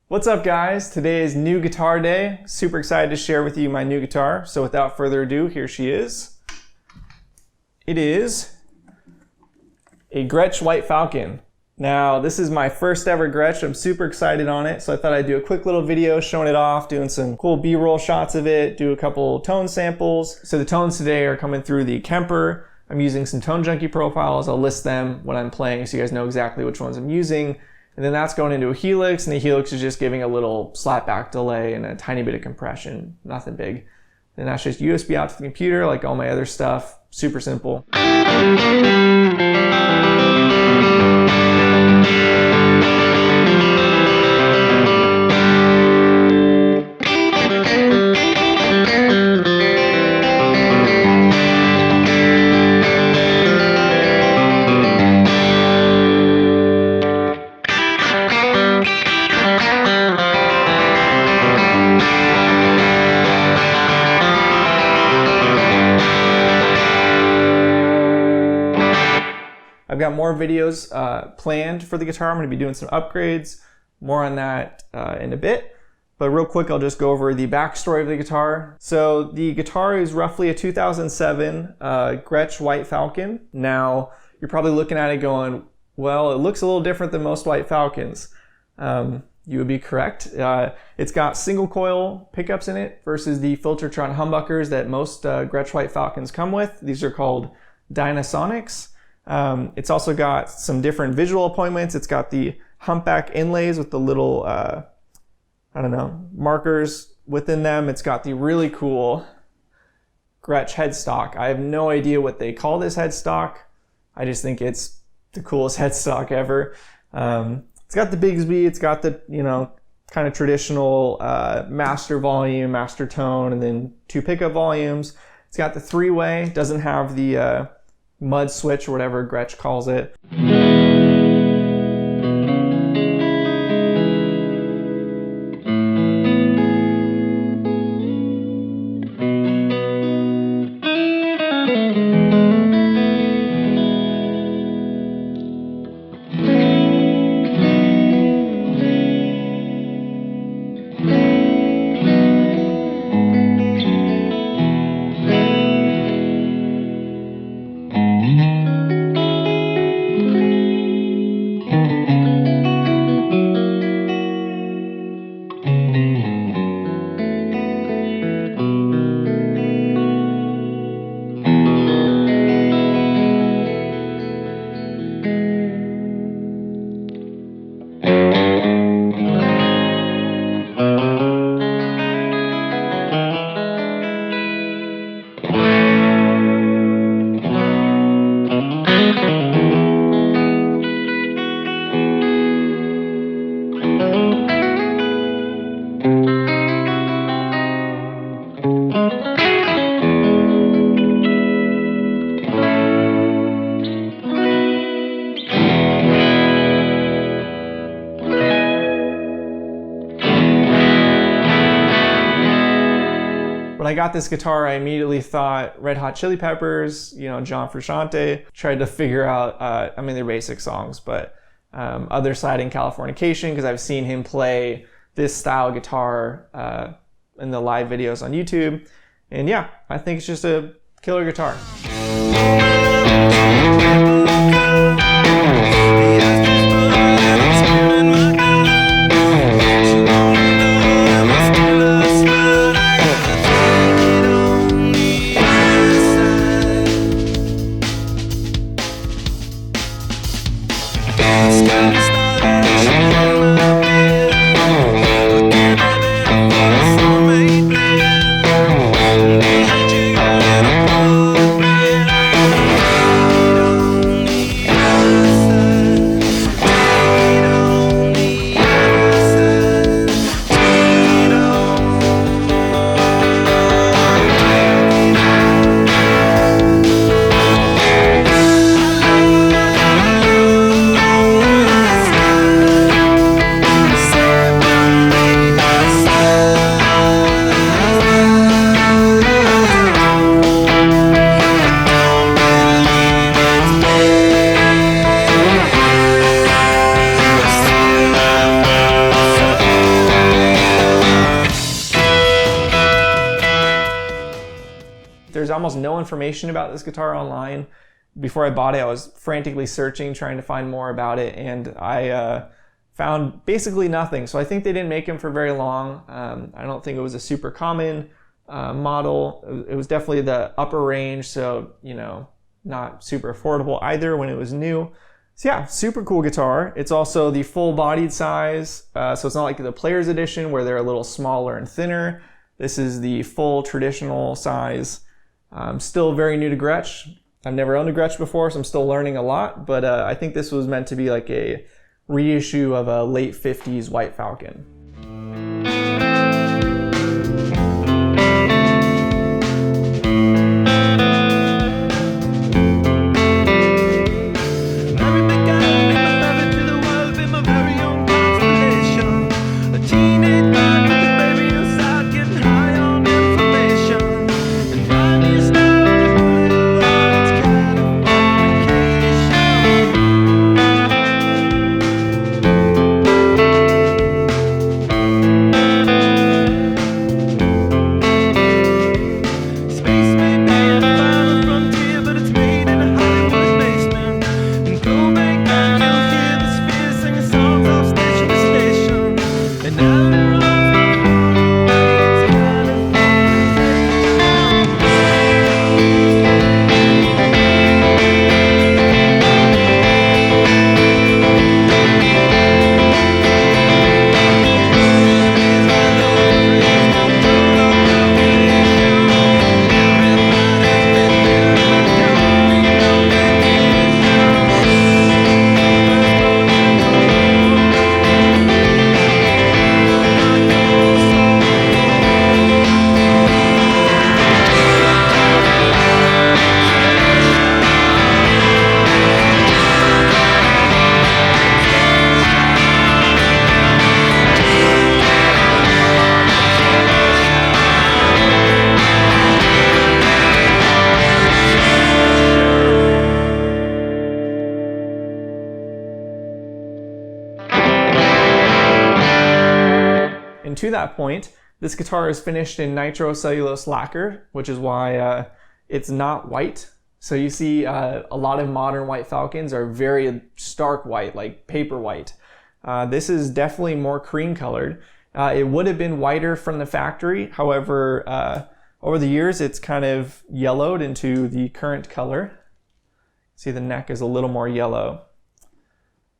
What's up guys? Today is new guitar day. Super excited to share with you my new guitar. So without further ado, here she is. It is a Gretsch White Falcon. Now this is my first ever Gretsch. I'm super excited on it. So I thought I'd do a quick little video showing it off, doing some cool B-roll shots of it, do a couple tone samples. So the tones today are coming through the Kemper. I'm using some Tone Junky profiles. I'll list them when I'm playing so you guys know exactly which ones I'm using. And then that's going into a helix, and the helix is just giving a little slapback delay and a tiny bit of compression, nothing big. Then that's just USB out to the computer like all my other stuff, super simple. I've got more videos planned for the guitar. I'm going to be doing some upgrades, more on that in a bit. But real quick, I'll just go over the backstory of the guitar. So the guitar is roughly a 2007 Gretsch White Falcon. Now, you're probably looking at it going, well, it looks a little different than most White Falcons. You would be correct. It's got single coil pickups in it versus the Filtertron humbuckers that most Gretsch White Falcons come with. These are called Dynasonics. It's also got some different visual appointments. It's got the humpback inlays with the little, markers within them. It's got the really cool Gretsch headstock. I have no idea what they call this headstock. I just think it's the coolest headstock ever. It's got the Bigsby. It's got the, kind of traditional master volume, master tone, and then 2 pickup volumes. It's got the 3-way. Doesn't have the mud switch or whatever Gretsch calls it. When I got this guitar, I immediately thought Red Hot Chili Peppers, John Frusciante. Tried to figure out, they're basic songs, but Other Side in Californication, because I've seen him play this style guitar in the live videos on YouTube. And yeah, I think it's just a killer guitar. almost no information about this guitar online. Before I bought it, I was frantically searching, trying to find more about it, and I found basically nothing. So I think they didn't make them for very long. I don't think it was a super common model. It was definitely the upper range, so, you know, not super affordable either when it was new. So yeah, super cool guitar. It's also the full bodied size, so it's not like the Player's Edition where they're a little smaller and thinner. This is the full traditional size. I'm still very new to Gretsch. I've never owned a Gretsch before, so I'm still learning a lot, but I think this was meant to be like a reissue of a late 50s White Falcon. And to that point, this guitar is finished in nitro cellulose lacquer, which is why it's not white. So you see a lot of modern White Falcons are very stark white, like paper white. This is definitely more cream colored. It would have been whiter from the factory. However, over the years, it's kind of yellowed into the current color. See, the neck is a little more yellow.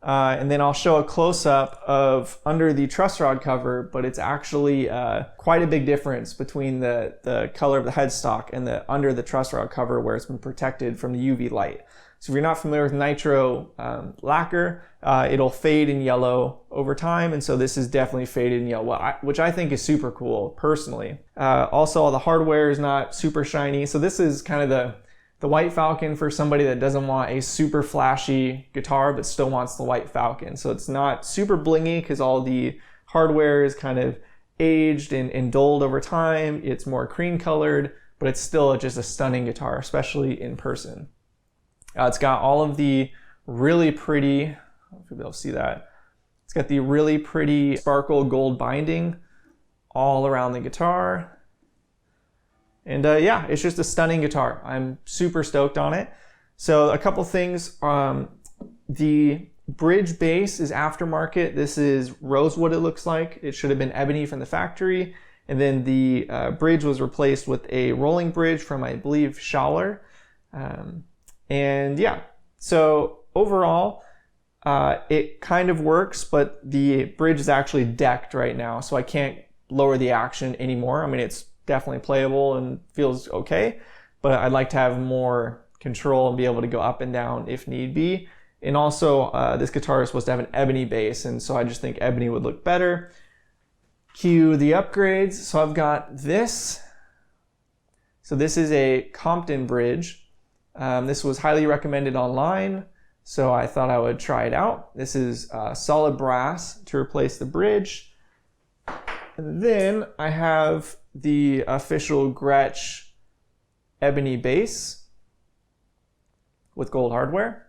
And then I'll show a close-up of under the truss rod cover, but it's actually quite a big difference between the color of the headstock and the under the truss rod cover where it's been protected from the UV light. So if you're not familiar with nitro lacquer, it'll fade in yellow over time, and so this is definitely faded in yellow, which I think is super cool personally. Also, all the hardware is not super shiny, so this is kind of the White Falcon for somebody that doesn't want a super flashy guitar but still wants the White Falcon. So it's not super blingy because all the hardware is kind of aged and dulled over time. It's more cream colored, but it's still just a stunning guitar, especially in person. It's got all of the really pretty, I don't know if you'll be able to see that. It's got the really pretty sparkle gold binding all around the guitar. And yeah, it's just a stunning guitar. I'm super stoked on it. So a couple things. The bridge base is aftermarket. This is rosewood, it looks like. It should have been ebony from the factory. And then the bridge was replaced with a rolling bridge from, I believe, Schaller. And yeah, so overall, it kind of works, but the bridge is actually decked right now, so I can't lower the action anymore. I mean, it's definitely playable and feels okay, but I'd like to have more control and be able to go up and down if need be. And also, this guitar is supposed to have an ebony base, and so I just think ebony would look better. Cue the upgrades. So I've got this. So this is a Compton bridge. This was highly recommended online, so I thought I would try it out. This is solid brass to replace the bridge. And then I have the official Gretsch ebony base with gold hardware.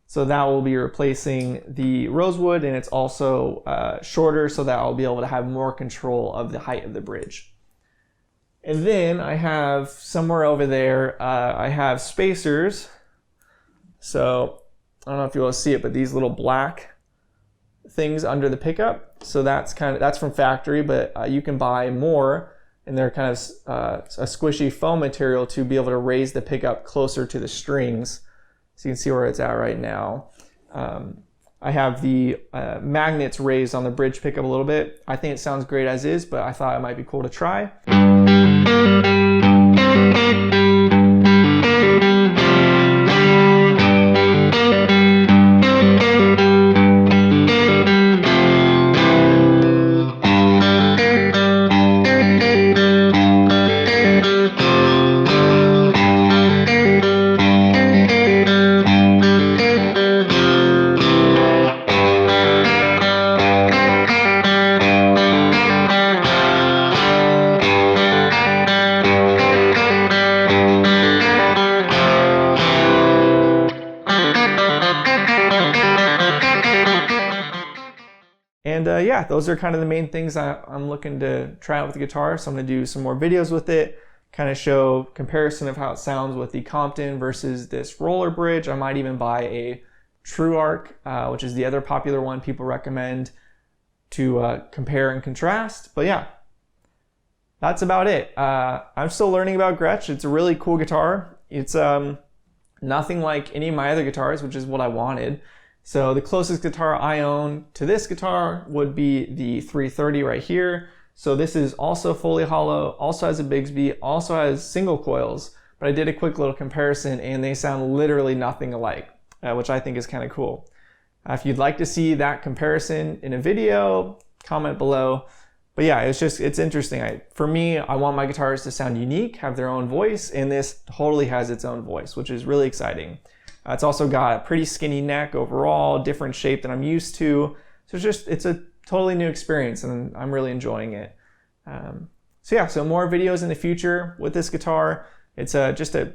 So that will be replacing the rosewood, and it's also shorter so that I'll be able to have more control of the height of the bridge. And then I have somewhere over there, I have spacers. So I don't know if you want to see it, but these little black things under the pickup. So that's from factory, but you can buy more, and they're kind of a squishy foam material to be able to raise the pickup closer to the strings. So you can see where it's at right now. I have the magnets raised on the bridge pickup a little bit. I think it sounds great as is, but I thought it might be cool to try. And yeah, those are kind of the main things I'm looking to try out with the guitar. So I'm going to do some more videos with it, kind of show comparison of how it sounds with the Compton versus this roller bridge. I might even buy a True Arc, which is the other popular one people recommend to compare and contrast. But yeah, that's about it. I'm still learning about Gretsch. It's a really cool guitar. It's nothing like any of my other guitars, which is what I wanted. So the closest guitar I own to this guitar would be the 330 right here. So this is also fully hollow, also has a Bigsby, also has single coils, but I did a quick little comparison and they sound literally nothing alike, which I think is kind of cool. If you'd like to see that comparison in a video, comment below. But yeah, it's interesting. For me, I want my guitars to sound unique, have their own voice, and this totally has its own voice, which is really exciting. It's also got a pretty skinny neck overall, different shape than I'm used to. So it's a totally new experience and I'm really enjoying it. So yeah, so more videos in the future with this guitar. It's just a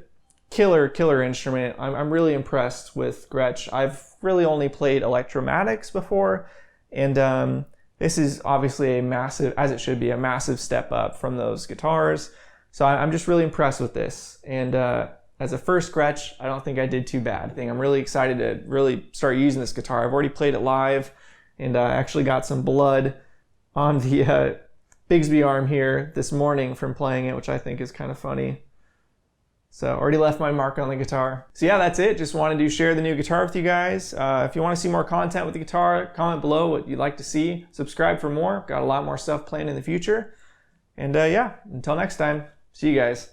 killer instrument. I'm really impressed with Gretsch. I've really only played Electromatics before, and this is obviously a massive, as it should be, a massive step up from those guitars. So I'm just really impressed with this. And as a first Gretsch, I don't think I did too bad. I think I'm really excited to really start using this guitar. I've already played it live, and I actually got some blood on the Bigsby arm here this morning from playing it, which I think is kind of funny. So already left my mark on the guitar. So yeah, that's it. Just wanted to share the new guitar with you guys. If you want to see more content with the guitar, comment below what you'd like to see. Subscribe for more. Got a lot more stuff planned in the future. And yeah, until next time, see you guys.